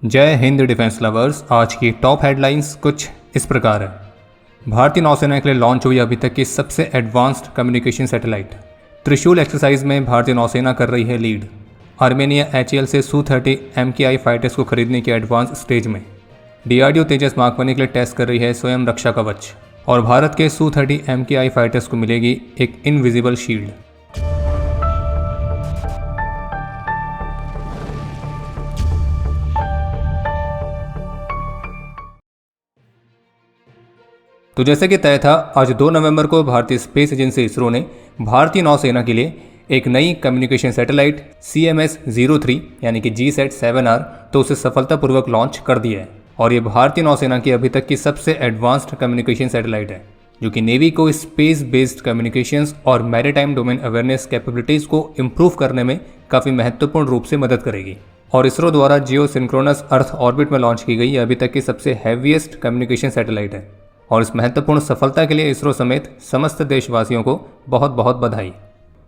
जय Hind defence lovers. आज की टॉप हेडलाइंस कुछ इस प्रकार है। भारतीय नौसेना के लिए लॉन्च हुई अभी तक की सबसे एडवांस्ड कम्युनिकेशन सैटेलाइट। त्रिशूल एक्सरसाइज में भारतीय नौसेना कर रही है लीड। आर्मेनिया HAL से Su-30 MKI फाइटर्स को खरीदने के एडवांस स्टेज में। DRDO तेजस मार्क 1 के लिए टेस्ट कर रही है स्वयं रक्षा कवच। और भारत के Su-30 MKI फाइटर्स को मिलेगी एक इनविजिबल शील्ड। तो जैसे कि तय था, आज 2 नवंबर को भारतीय स्पेस एजेंसी इसरो ने भारतीय नौसेना के लिए एक नई कम्युनिकेशन सैटेलाइट CMS-03 यानी कि GSAT-7R तो उसे सफलतापूर्वक लॉन्च कर दिया है। और ये भारतीय नौसेना की अभी तक की सबसे एडवांस्ड कम्युनिकेशन सैटेलाइट है, जो कि नेवी को स्पेस बेस्ड कम्युनिकेशंस और मैरीटाइम डोमेन अवेयरनेस कैपेबिलिटीज को इम्प्रूव करने में काफ़ी महत्वपूर्ण रूप से मदद करेगी। और इसरो द्वारा जियो सिंक्रोनस अर्थ ऑर्बिट में लॉन्च की गई अभी तक की सबसे हैवीएस्ट कम्युनिकेशन सैटेलाइट है। और इस महत्वपूर्ण सफलता के लिए इसरो समेत समस्त देशवासियों को बहुत बहुत बधाई।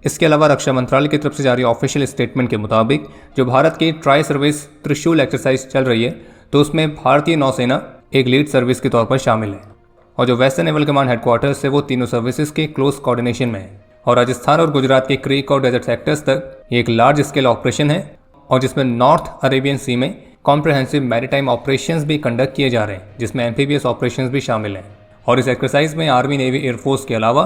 इसके अलावा रक्षा मंत्रालय की तरफ से जारी ऑफिशियल स्टेटमेंट के मुताबिक जो भारत की ट्राई सर्विस त्रिशूल एक्सरसाइज चल रही है, तो उसमें भारतीय नौसेना एक लीड सर्विस के तौर पर शामिल है। और जो वेस्टर्न नेवल कमांड हेडक्वार्टर्स है वो तीनों सर्विसेज के क्लोज कोऑर्डिनेशन में है। और राजस्थान और गुजरात के क्रीक और डेजर्ट सेक्टर्स तक ये एक लार्ज स्केल ऑपरेशन है, और जिसमें नॉर्थ अरेबियन सी में कॉम्प्रिहेंसिव मैरीटाइम ऑपरेशंस भी कंडक्ट किए जा रहे हैं, जिसमें एम्फीबियस ऑपरेशंस भी शामिल हैं। और इस एक्सरसाइज में आर्मी, नेवी, एयरफोर्स के अलावा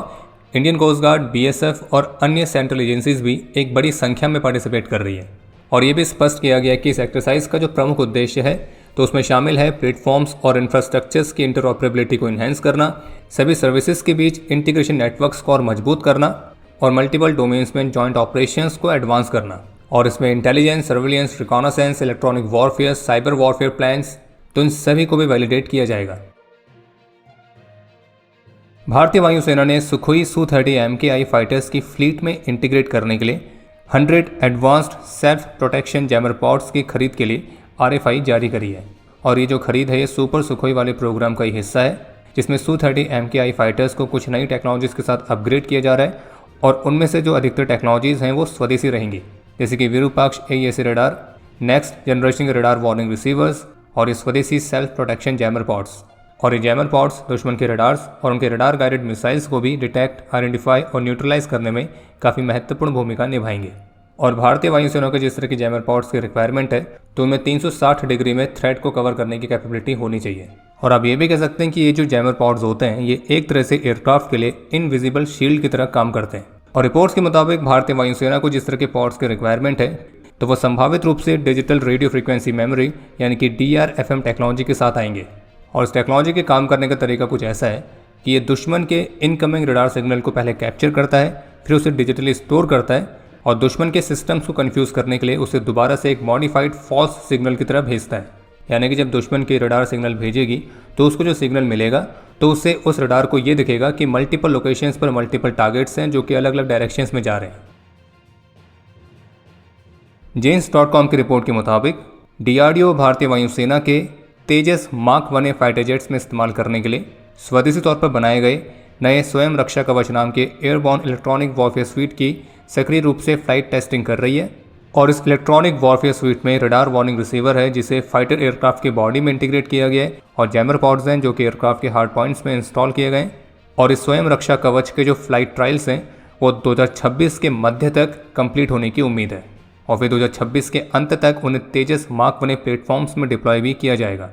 इंडियन कोस्ट गार्ड, BSF और अन्य सेंट्रल एजेंसीज भी एक बड़ी संख्या में पार्टिसिपेट कर रही है। और ये भी स्पष्ट किया गया कि इस एक्सरसाइज का जो प्रमुख उद्देश्य है तो उसमें शामिल है प्लेटफॉर्म्स और इंफ्रास्ट्रक्चर्स की इंटरऑपरेबिलिटी को इन्हेंस करना, सभी सर्विसेज के बीच इंटीग्रेशन नेटवर्क्स को और मजबूत करना, और मल्टीपल डोमेन्स में जॉइंट ऑपरेशंस को एडवांस करना। और इसमें intelligence, surveillance, reconnaissance, electronic warfare, cyber warfare plans, तो इन सभी को भी वैलिडेट किया जाएगा। भारतीय वायुसेना ने सुखोई Su-30 MKI फाइटर्स की फ्लीट में इंटीग्रेट करने के लिए 100 advanced self protection jammer pods की खरीद के लिए RFI जारी करी है। और ये जो खरीद है ये सुपर सुखोई वाले प्रोग्राम का ही हिस्सा है, जिसमें Su-30 MKI फाइटर्स को कुछ नई टेक्नोलॉजीज़ के साथ अपग्रेड किया जा रहा है। और उनमें से जो अधिकतर टेक्नोलॉजीज़ हैं वो स्वदेशी रहेंगी, जैसे कि Virupaksha AESA radar, next generation के रडार वार्निंग रिसीवर्स और ये स्वदेशी सेल्फ प्रोटेक्शन जैमर पॉड्स। और ये जैमर पॉड्स दुश्मन के रडार्स और उनके रडार गाइडेड मिसाइल्स को भी डिटेक्ट, आइडेंटिफाई और न्यूट्रलाइज करने में काफ़ी महत्वपूर्ण भूमिका निभाएंगे। और भारतीय वायुसेना के जिस तरह की जैमर पॉड्स की रिक्वायरमेंट है, तो उनमें 360 डिग्री में थ्रेट को कवर करने की कैपेबिलिटी होनी चाहिए। और आप ये भी कह सकते हैं कि ये जो जैमर पॉड्स होते हैं ये एक तरह से एयरक्राफ्ट के लिए इनविजिबल शील्ड की तरह काम करते हैं। और रिपोर्ट्स के मुताबिक भारतीय वायुसेना को जिस तरह के पॉड्स की रिक्वायरमेंट है, तो वो संभावित रूप से डिजिटल रेडियो फ्रीक्वेंसी मेमोरी यानी कि DRFM टेक्नोलॉजी के साथ आएंगे। और इस टेक्नोलॉजी के काम करने का तरीका कुछ ऐसा है कि ये दुश्मन के इनकमिंग रडार सिग्नल को पहले कैप्चर करता है, फिर उसे डिजिटली स्टोर करता है और दुश्मन के सिस्टम्स को कंफ्यूज करने के लिए उसे दोबारा से एक मॉडिफाइड फॉल्स सिग्नल की तरह भेजता है। यानी कि जब दुश्मन की रडार सिग्नल भेजेगी तो उसको जो सिग्नल मिलेगा तो उससे उस रडार को ये दिखेगा कि मल्टीपल लोकेशंस पर मल्टीपल टारगेट्स हैं जो कि अलग अलग डायरेक्शंस में जा रहे हैं। Janes.com की रिपोर्ट के मुताबिक DRDO भारतीय वायुसेना के तेजस मार्क 1 फाइटर जेट्स में इस्तेमाल करने के लिए स्वदेशी तौर पर बनाए गए नए स्वयं रक्षा कवच नाम के एयरबॉर्न इलेक्ट्रॉनिक वॉरफेयर स्वीट की सक्रिय रूप से फ्लाइट टेस्टिंग कर रही है। और इस इलेक्ट्रॉनिक वॉरफेयर स्वीट में रडार वार्निंग रिसीवर है जिसे फाइटर एयरक्राफ्ट की बॉडी में इंटीग्रेट किया गया है, और जैमर पॉड्स हैं जो कि एयरक्राफ्ट के हार्ड पॉइंट्स में इंस्टॉल किए गए। और इस स्वयं रक्षा कवच के जो फ्लाइट ट्रायल्स हैं वो 2026 के मध्य तक कंप्लीट होने की उम्मीद है। और फिर 2026 के अंत तक उन्हें तेजस मार्क 1 प्लेटफॉर्म्स में डिप्लॉय भी किया जाएगा।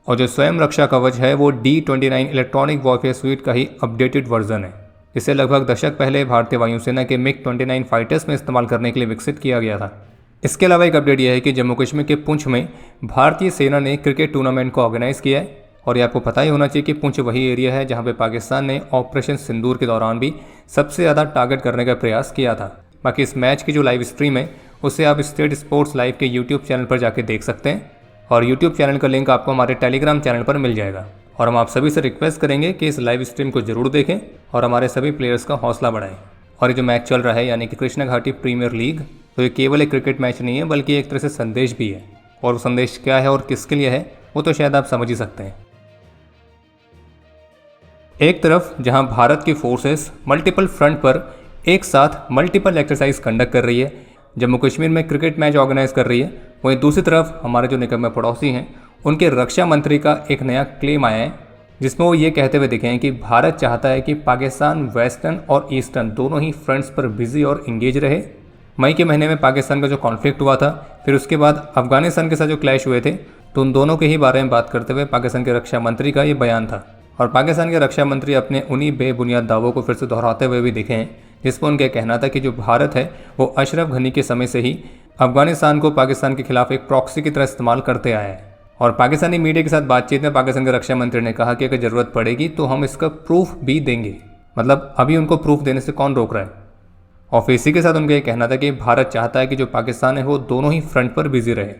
और जो स्वयं रक्षा कवच है वो D29 इलेक्ट्रॉनिक वॉरफेयर स्वीट का ही अपडेटेड वर्जन है। इसे लगभग दशक पहले भारतीय वायुसेना के MiG-29 फाइटर्स में इस्तेमाल करने के लिए विकसित किया गया था। इसके अलावा एक अपडेट यह है कि जम्मू कश्मीर के पुंछ में भारतीय सेना ने क्रिकेट टूर्नामेंट को ऑर्गेनाइज किया है। और ये आपको पता ही होना चाहिए कि पुंछ वही एरिया है जहाँ पे पाकिस्तान ने ऑपरेशन सिंदूर के दौरान भी सबसे ज़्यादा टारगेट करने का प्रयास किया था। बाकी इस मैच की जो लाइव स्ट्रीम है उसे आप स्टेट स्पोर्ट्स लाइव के YouTube चैनल पर जाके देख सकते हैं। और YouTube चैनल का लिंक आपको हमारे टेलीग्राम चैनल पर मिल जाएगा। और हम आप सभी से रिक्वेस्ट करेंगे कि इस लाइव स्ट्रीम को जरूर देखें और हमारे सभी प्लेयर्स का हौसला बढ़ाएं। और ये जो मैच चल रहा है यानी कि कृष्णा घाटी प्रीमियर लीग, तो ये केवल एक क्रिकेट मैच नहीं है बल्कि एक तरह से संदेश भी है। और वो संदेश क्या है और किसके लिए है वो तो शायद आप समझ ही सकते हैं। एक तरफ जहां भारत की फोर्सेस मल्टीपल फ्रंट पर एक साथ मल्टीपल एक्सरसाइज कंडक्ट कर रही है, जम्मू कश्मीर में क्रिकेट मैच ऑर्गेनाइज कर रही है, वहीं दूसरी तरफ हमारे जो निकटतम पड़ोसी हैं उनके रक्षा मंत्री का एक नया क्लेम आया है, जिसमें वो ये कहते हुए दिखे हैं कि भारत चाहता है कि पाकिस्तान वेस्टर्न और ईस्टर्न दोनों ही फ्रंट्स पर बिजी और इंगेज रहे। मई के महीने में पाकिस्तान का जो कॉन्फ्लिक्ट हुआ था, फिर उसके बाद अफगानिस्तान के साथ जो क्लैश हुए थे, तो उन दोनों के ही बारे में बात करते हुए पाकिस्तान के रक्षा मंत्री का ये बयान था। और पाकिस्तान के रक्षा मंत्री अपने उन्हीं बेबुनियाद दावों को फिर से दोहराते हुए भी दिखे हैं, जिसमें उनका कहना था कि जो भारत है वो अशरफ घनी के समय से ही अफगानिस्तान को पाकिस्तान के खिलाफ एक प्रॉक्सी की तरह इस्तेमाल करते आया है। और पाकिस्तानी मीडिया के साथ बातचीत में पाकिस्तान के रक्षा मंत्री ने कहा कि अगर ज़रूरत पड़ेगी तो हम इसका प्रूफ भी देंगे। मतलब अभी उनको प्रूफ देने से कौन रोक रहा है। और फिर इसी के साथ उनका ये कहना था कि भारत चाहता है कि जो पाकिस्तान है वो दोनों ही फ्रंट पर बिजी रहे।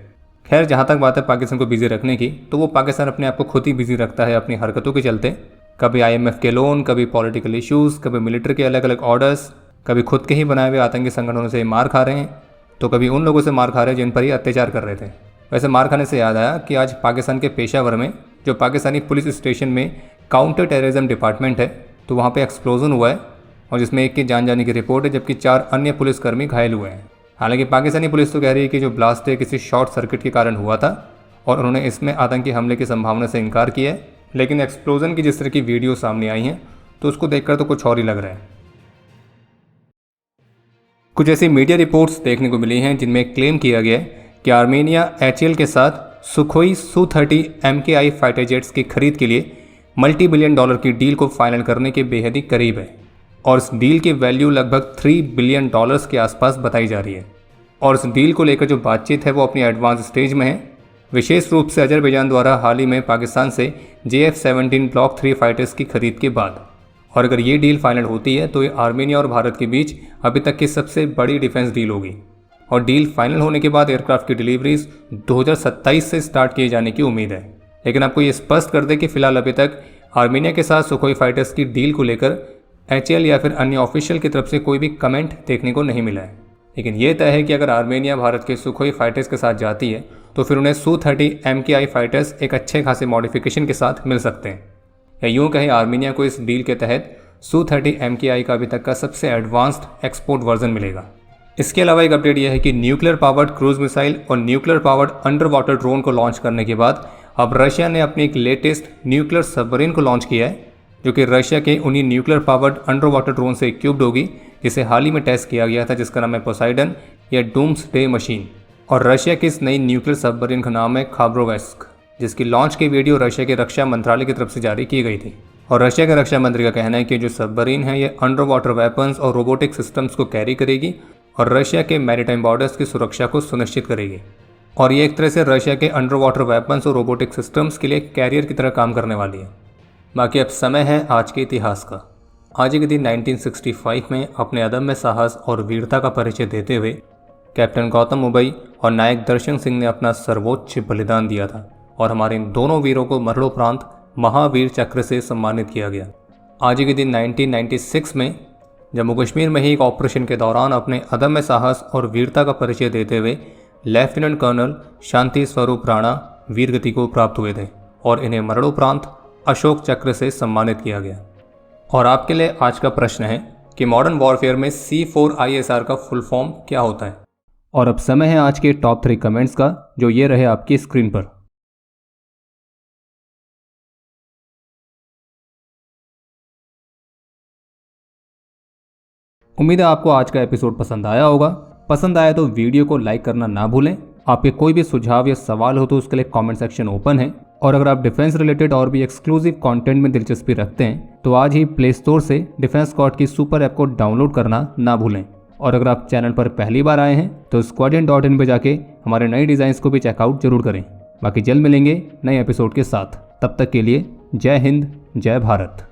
खैर, जहाँ तक बात है पाकिस्तान को बिजी रखने की, तो वो पाकिस्तान अपने आप को खुद ही बिजी रखता है अपनी हरकतों के चलते। कभी IMF के लोन, कभी पॉलिटिकल इश्यूज़, कभी मिलिट्री के अलग अलग ऑर्डर्स, कभी खुद के ही बनाए हुए आतंकी संगठनों से मार खा रहे हैं, तो कभी उन लोगों से मार खा रहे हैं जिन पर ही अत्याचार कर रहे थे। वैसे मार खाने से याद आया कि आज पाकिस्तान के पेशावर में जो पाकिस्तानी पुलिस स्टेशन में काउंटर टेररिज्म डिपार्टमेंट है, तो वहाँ पे एक्सप्लोजन हुआ है और जिसमें एक की जान जाने की रिपोर्ट है, जबकि 4 अन्य पुलिसकर्मी घायल हुए हैं। हालांकि पाकिस्तानी पुलिस तो कह रही है कि जो ब्लास्ट है किसी शॉर्ट सर्किट के कारण हुआ था और उन्होंने इसमें आतंकी हमले की संभावना से इनकार किया है। लेकिन एक्सप्लोजन की जिस तरह की वीडियो सामने आई हैं, तो उसको देखकर तो कुछ और ही लग रहा है। कुछ ऐसी मीडिया रिपोर्ट्स देखने को मिली हैं जिनमें क्लेम किया गया है कि आर्मेनिया HAL के साथ Sukhoi Su-30 MKI fighter jets की खरीद के लिए $multi-billion की डील को फाइनल करने के बेहद ही करीब है और इस डील की वैल्यू लगभग $3 बिलियन के आसपास बताई जा रही है। और इस डील को लेकर जो बातचीत है वो अपनी एडवांस स्टेज में है, विशेष रूप से अजरबैजान द्वारा हाल ही में पाकिस्तान से JF-17 Block 3 फाइटर्स की खरीद के बाद। और अगर ये डील फाइनल होती है तो ये आर्मेनिया और भारत के बीच अभी तक की सबसे बड़ी डिफेंस डील होगी। और डील फाइनल होने के बाद एयरक्राफ्ट की डिलीवरीज 2027 से स्टार्ट किए जाने की उम्मीद है। लेकिन आपको ये स्पष्ट कर दें कि फिलहाल अभी तक आर्मेनिया के साथ सुखोई फाइटर्स की डील को लेकर HAL या फिर अन्य ऑफिशियल की तरफ से कोई भी कमेंट देखने को नहीं मिला है। लेकिन ये तय है कि अगर आर्मेनिया भारत के सुखोई फाइटर्स के साथ जाती है तो फिर उन्हें Su-30 MKI फाइटर्स एक अच्छे खासे मॉडिफिकेशन के साथ मिल सकते हैं। या यूँ कहें, आर्मेनिया को इस डील के तहत Su-30 MKI का अभी तक का सबसे एडवांस्ड एक्सपोर्ट वर्जन मिलेगा। इसके अलावा एक अपडेट यह है कि न्यूक्लियर पावर्ड क्रूज मिसाइल और nuclear powered under water drone को लॉन्च करने के बाद अब रशिया ने अपनी एक लेटेस्ट न्यूक्लियर सबमरीन को लॉन्च किया है, जो कि रशिया के उन्हीं nuclear powered under water drone से इक्विप्ड होगी, जिसे हाल ही में टेस्ट किया गया था, जिसका नाम है पोसाइडन या डूम्सडे मशीन। और रशिया की इस नई न्यूक्लियर सबमरीन का नाम है खाबरोवस्क, जिसकी लॉन्च की वीडियो रशिया के रक्षा मंत्रालय की तरफ से जारी की गई थी। और रशिया के रक्षा मंत्री का कहना है कि जो सबमरीन है ये अंडर वाटर वेपन्स और रोबोटिक सिस्टम्स को कैरी करेगी और रशिया के मैरीटाइम बॉर्डर्स की सुरक्षा को सुनिश्चित करेगी। और ये एक तरह से रशिया के अंडर वाटर वेपन्स और रोबोटिक सिस्टम्स के लिए कैरियर की तरह काम करने वाली है। बाकी अब समय है आज के इतिहास का। आज के दिन 1965 में अपने अदम्य साहस और वीरता का परिचय देते हुए कैप्टन गौतम उबई और नायक दर्शन सिंह ने अपना सर्वोच्च बलिदान दिया था और हमारे इन दोनों वीरों को मरणोपरांत महावीर चक्र से सम्मानित किया गया। आज के दिन 1996 में जम्मू कश्मीर में ही एक ऑपरेशन के दौरान अपने अदम्य साहस और वीरता का परिचय देते हुए लेफ्टिनेंट कर्नल शांति स्वरूप राणा वीरगति को प्राप्त हुए थे और इन्हें मरणोपरांत अशोक चक्र से सम्मानित किया गया। और आपके लिए आज का प्रश्न है कि मॉडर्न वॉरफेयर में C4ISR का फुल फॉर्म क्या होता है। और अब समय है आज के टॉप 3 कमेंट्स का, जो ये रहे आपकी स्क्रीन पर। उम्मीद है आपको आज का एपिसोड पसंद आया होगा। पसंद आया तो वीडियो को लाइक करना ना भूलें। आपके कोई भी सुझाव या सवाल हो तो उसके लिए कमेंट सेक्शन ओपन है। और अगर आप डिफेंस रिलेटेड और भी एक्सक्लूसिव कंटेंट में दिलचस्पी रखते हैं तो आज ही प्ले स्टोर से डिफेंस स्क्वाड की सुपर ऐप को डाउनलोड करना ना भूलें। और अगर आप चैनल पर पहली बार आए हैं तो squadron.in पे जाके हमारे नए डिज़ाइंस को भी चेकआउट जरूर करें। बाकी जल्द मिलेंगे नए एपिसोड के साथ। तब तक के लिए जय हिंद, जय भारत।